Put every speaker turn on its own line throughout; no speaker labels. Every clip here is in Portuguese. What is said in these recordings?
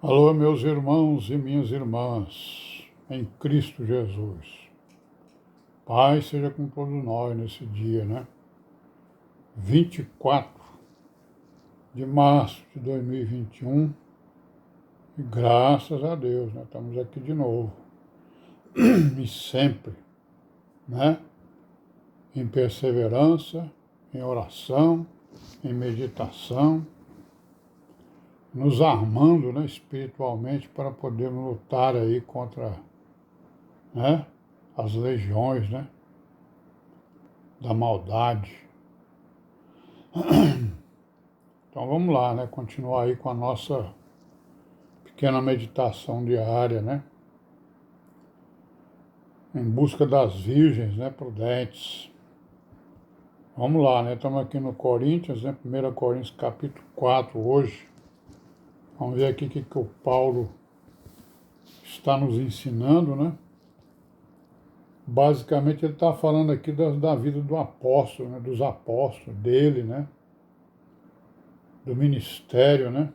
Alô, meus irmãos e minhas irmãs, em Cristo Jesus. Paz seja com todos nós nesse dia, né? 24 de março de 2021, e graças a Deus, né? Estamos aqui de novo. E sempre, né? Em perseverança, em oração, em meditação, nos armando, né, espiritualmente para podermos lutar aí contra, né, as legiões, né, da maldade. Então vamos lá, né, continuar aí com a nossa pequena meditação diária, né, em busca das virgens, né, prudentes. Vamos lá, né, estamos aqui no Coríntios, né, 1 Coríntios capítulo 4 hoje. Vamos ver aqui o que o Paulo está nos ensinando, né. Basicamente ele está falando aqui da vida do apóstolo, né, dos apóstolos, dele, né, do ministério, né,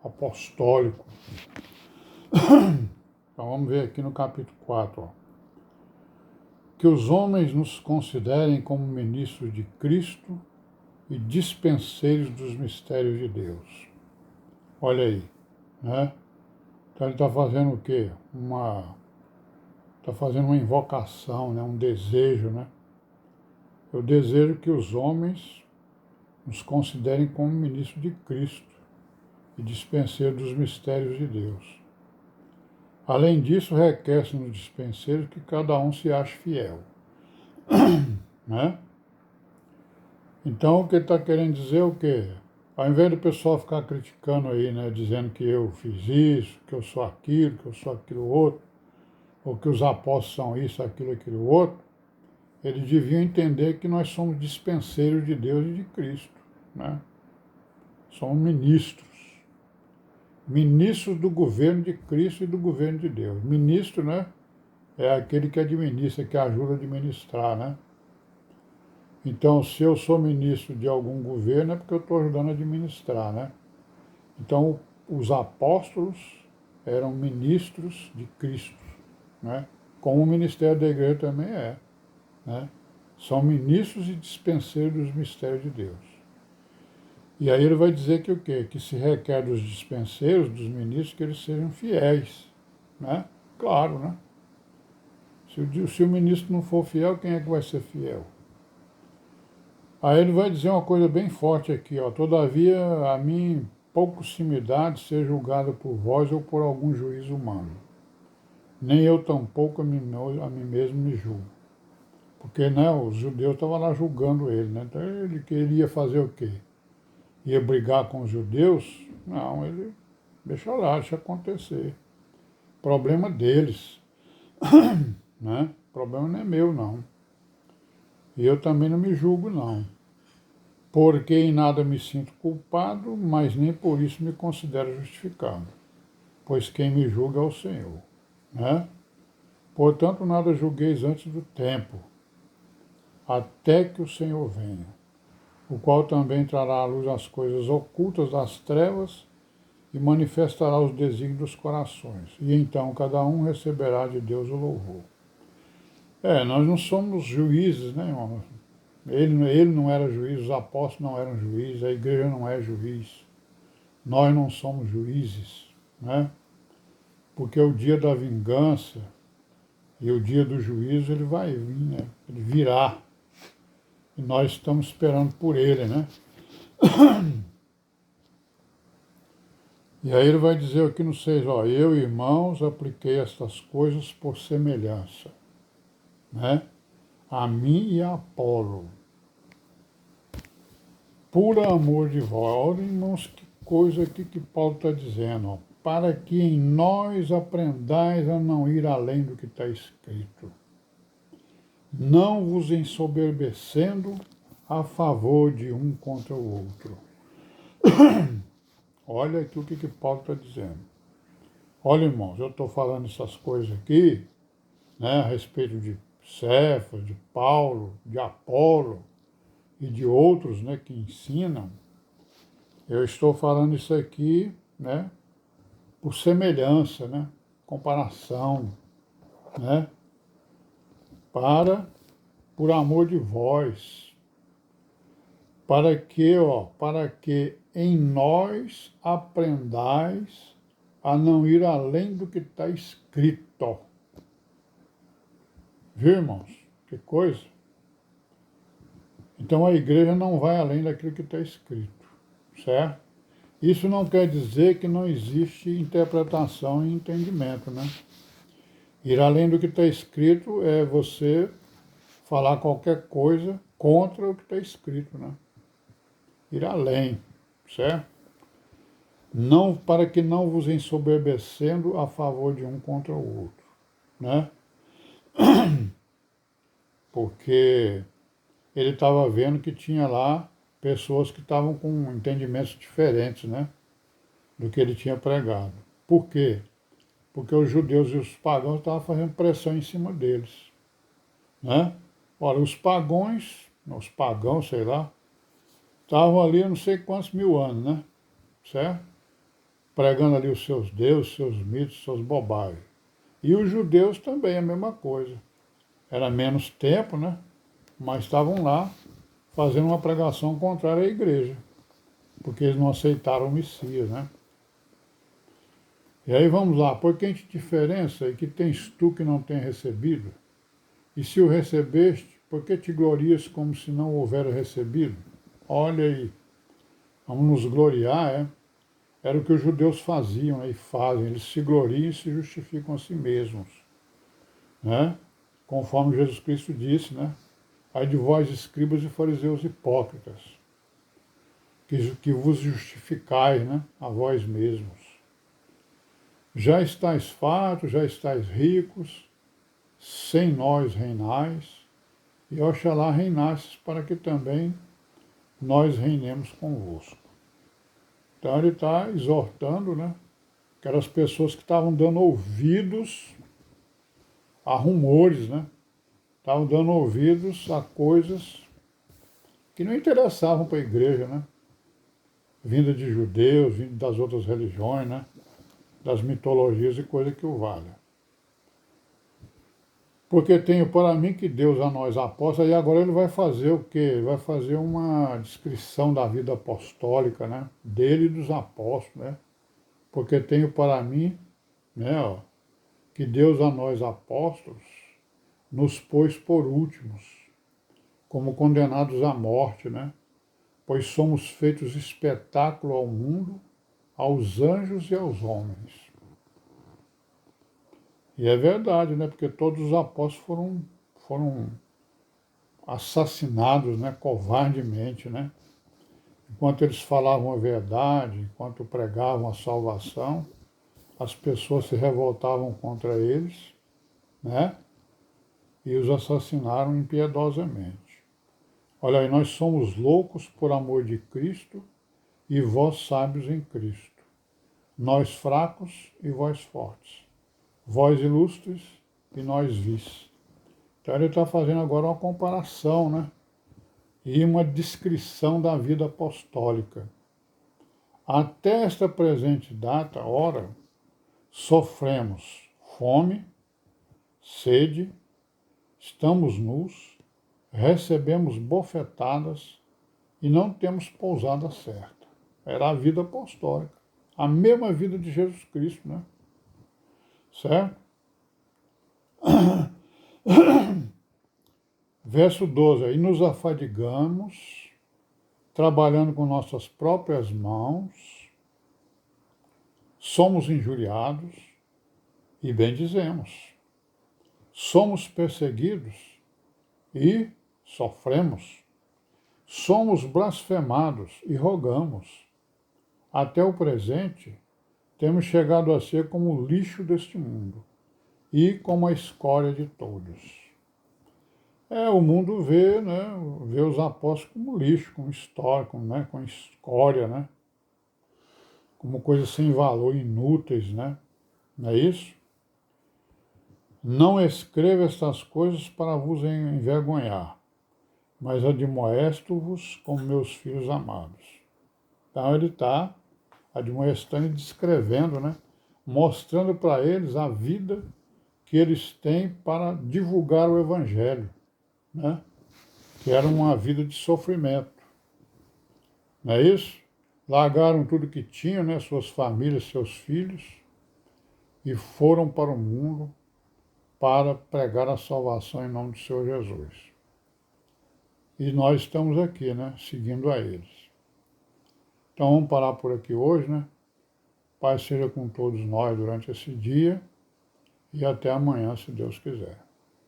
apostólico. Então vamos ver aqui no capítulo 4, ó. Que os homens nos considerem como ministros de Cristo e dispenseiros dos mistérios de Deus. Olha aí, né? Então ele está fazendo o quê? Está fazendo uma invocação, né? Um desejo, né? Eu desejo que os homens nos considerem como ministros de Cristo e dispenseiros dos mistérios de Deus. Além disso, requer-se nos dispenseiros que cada um se ache fiel, né? Então, o que ele está querendo dizer é o quê? Ao invés do pessoal ficar criticando aí, né, dizendo que eu fiz isso, que eu sou aquilo, que eu sou aquilo outro, ou que os apóstolos são isso, aquilo outro, eles deviam entender que nós somos dispenseiros de Deus e de Cristo, né? Somos ministros do governo de Cristo e do governo de Deus. Ministro, né, é aquele que administra, que ajuda a administrar, né? Então, se eu sou ministro de algum governo, é porque eu estou ajudando a administrar, né? Então, os apóstolos eram ministros de Cristo, né? Como o ministério da igreja também é, né? São ministros e dispenseiros dos mistérios de Deus. E aí ele vai dizer que o quê? Que se requer dos dispenseiros, dos ministros, que eles sejam fiéis, né? Claro, né? Se o ministro não for fiel, quem é que vai ser fiel? Aí ele vai dizer uma coisa bem forte aqui, ó. Todavia, a mim pouco se me dá de ser julgado por vós ou por algum juízo humano. Nem eu tampouco a mim mesmo me julgo. Porque, né, os judeus estavam lá julgando ele, né? Então ele queria fazer o quê? Ia brigar com os judeus? Não, ele deixa lá, deixa acontecer. Problema deles, né? Problema não é meu, não. E eu também não me julgo, não. Porque em nada me sinto culpado, mas nem por isso me considero justificado, pois quem me julga é o Senhor, né? Portanto, nada julgueis antes do tempo, até que o Senhor venha, o qual também trará à luz as coisas ocultas das trevas e manifestará os desígnios dos corações, e então cada um receberá de Deus o louvor. Nós não somos juízes, né, irmão? Ele não era juiz, os apóstolos não eram juízes, a igreja não é juiz. Nós não somos juízes, né? Porque o dia da vingança e o dia do juízo ele vai vir, né? Ele virá. E nós estamos esperando por ele, né? E aí ele vai dizer aqui no 6, ó, eu, irmãos, apliquei estas coisas por semelhança, né? A mim e a Apolo, por amor de vós. Olha, irmãos, que coisa aqui que Paulo está dizendo, ó, para que em nós aprendais a não ir além do que está escrito, não vos ensoberbecendo a favor de um contra o outro. Olha aqui o que Paulo está dizendo. Olha, irmãos, eu estou falando essas coisas aqui, né, a respeito de Cefas, de Paulo, de Apolo e de outros, né, que ensinam. Eu estou falando isso aqui, né, por semelhança, né? Comparação, né? Por amor de vós, para que em nós aprendais a não ir além do que está escrito. Viu, irmãos? Que coisa? Então a igreja não vai além daquilo que está escrito, certo? Isso não quer dizer que não existe interpretação e entendimento, né? Ir além do que está escrito é você falar qualquer coisa contra o que está escrito, né? Ir além, certo? Não, para que não vos ensoberbecendo a favor de um contra o outro, né? Porque ele estava vendo que tinha lá pessoas que estavam com entendimentos diferentes, né? Do que ele tinha pregado. Por quê? Porque os judeus e os pagãos estavam fazendo pressão em cima deles, né? Ora, os pagãos, sei lá, estavam ali não sei quantos mil anos, né? Certo? Pregando ali os seus deuses, seus mitos, suas bobagens. E os judeus também, a mesma coisa. Era menos tempo, né? Mas estavam lá fazendo uma pregação contrária à igreja, porque eles não aceitaram o Messias, né? E aí vamos lá, por que diferença e que tens tu que não tens recebido? E se o recebeste, por que te glorias como se não o houvera recebido? Olha aí, vamos nos gloriar, é? Era o que os judeus faziam, né, e fazem, eles se gloriam e se justificam a si mesmos, né? Conforme Jesus Cristo disse, né? Ai de vós, escribas e fariseus hipócritas, que vos justificais, né, a vós mesmos. Já estáis fartos, já estáis ricos, sem nós reinais, e oxalá reinasses para que também nós reinemos convosco. Então ele está exortando, né, aquelas pessoas que estavam dando ouvidos a rumores, né, estavam dando ouvidos a coisas que não interessavam para a igreja, né, vinda de judeus, vinda das outras religiões, né, das mitologias e coisa que o valha. Porque tenho para mim que Deus a nós apóstolos, e agora ele vai fazer o quê? Ele vai fazer uma descrição da vida apostólica, né? Dele e dos apóstolos, né? Porque tenho para mim, né, ó, que Deus a nós apóstolos nos pôs por últimos, como condenados à morte, né? Pois somos feitos espetáculo ao mundo, aos anjos e aos homens. E é verdade, né? Porque todos os apóstolos foram assassinados, né? Covardemente, né? Enquanto eles falavam a verdade, enquanto pregavam a salvação, as pessoas se revoltavam contra eles, né? E os assassinaram impiedosamente. Olha aí, nós somos loucos por amor de Cristo e vós sábios em Cristo. Nós fracos e vós fortes. Vós ilustres e nós vis. Então ele está fazendo agora uma comparação, né? E uma descrição da vida apostólica. Até esta presente data, hora, sofremos fome, sede, estamos nus, recebemos bofetadas e não temos pousada certa. Era a vida apostólica. A mesma vida de Jesus Cristo, né? Certo? Verso 12, e nos afadigamos, trabalhando com nossas próprias mãos, somos injuriados, e bem dizemos, somos perseguidos e sofremos, somos blasfemados e rogamos. Até o presente, temos chegado a ser como o lixo deste mundo e como a escória de todos. O mundo vê, né, vê os apóstolos como lixo, como história, né, com escória, né, como coisas sem valor, inúteis, né, não é isso? Não escrevo estas coisas para vos envergonhar, mas admoesto-vos como meus filhos amados. Então ele está admoestando e descrevendo, né, mostrando para eles a vida que eles têm para divulgar o Evangelho, né? Que era uma vida de sofrimento. Não é isso? Largaram tudo que tinham, né? Suas famílias, seus filhos, e foram para o mundo para pregar a salvação em nome do Senhor Jesus. E nós estamos aqui, né? Seguindo a eles. Então vamos parar por aqui hoje, né? Pai seja com todos nós durante esse dia e até amanhã, se Deus quiser.